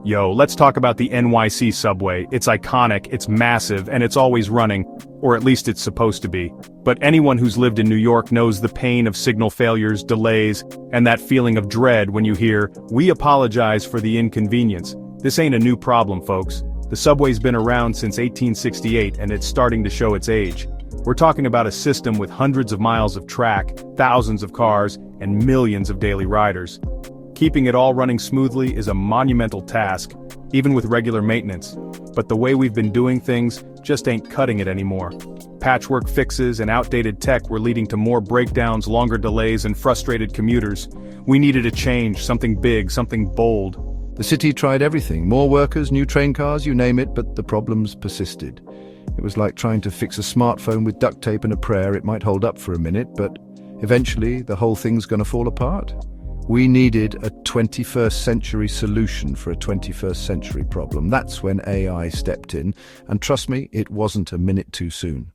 Yo, let's talk about the NYC subway. It's iconic, it's massive, and it's always running, or at least it's supposed to be. But anyone who's lived in New York knows the pain of signal failures, delays, and that feeling of dread when you hear, "We apologize for the inconvenience." This ain't a new problem, folks. The subway's been around since 1868 and it's starting to show its age. We're talking about a system with hundreds of miles of track, thousands of cars, and millions of daily riders. Keeping it all running smoothly is a monumental task, even with regular maintenance. But the way we've been doing things just ain't cutting it anymore. Patchwork fixes and outdated tech were leading to more breakdowns, longer delays, and frustrated commuters. We needed a change, something big, something bold. The city tried everything, more workers, new train cars, you name it, but the problems persisted. It was like trying to fix a smartphone with duct tape and a prayer. It might hold up for a minute, but eventually the whole thing's gonna fall apart. We needed a 21st century solution for a 21st century problem. That's when AI stepped in, and trust me, it wasn't a minute too soon.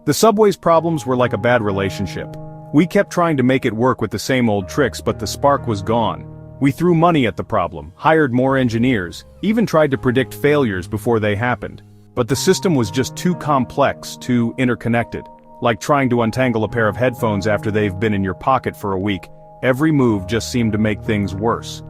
The subway's problems were like a bad relationship. We kept trying to make it work with the same old tricks, but the spark was gone. We threw money at the problem, hired more engineers, even tried to predict failures before they happened. But the system was just too complex, too interconnected. Like trying to untangle a pair of headphones after they've been in your pocket for a week. Every move just seemed to make things worse.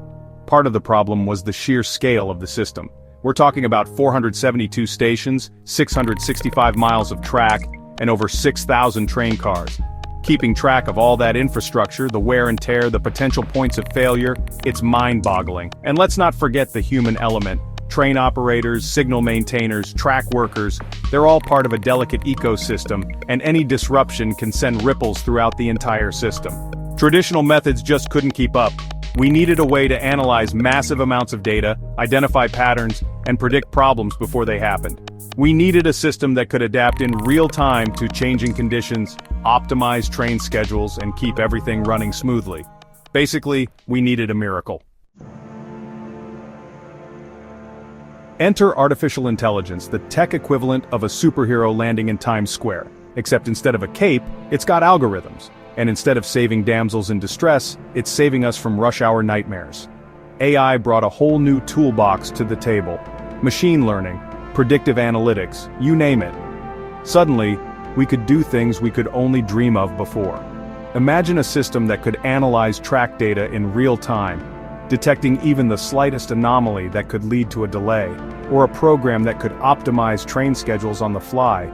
Part of the problem was the sheer scale of the system. We're talking about 472 stations, 665 miles of track, and over 6,000 train cars. Keeping track of all that infrastructure, the wear and tear, the potential points of failure, it's mind-boggling. And let's not forget the human element. Train operators, signal maintainers, track workers, they're all part of a delicate ecosystem, and any disruption can send ripples throughout the entire system. Traditional methods just couldn't keep up. We needed a way to analyze massive amounts of data, identify patterns, and predict problems before they happened. We needed a system that could adapt in real time to changing conditions, optimize train schedules, and keep everything running smoothly. Basically, we needed a miracle. Enter artificial intelligence, the tech equivalent of a superhero landing in Times Square. Except instead of a cape, it's got algorithms. And instead of saving damsels in distress, it's saving us from rush hour nightmares. AI brought a whole new toolbox to the table. Machine learning, predictive analytics, you name it. Suddenly, we could do things we could only dream of before. Imagine a system that could analyze track data in real time, detecting even the slightest anomaly that could lead to a delay, or a program that could optimize train schedules on the fly,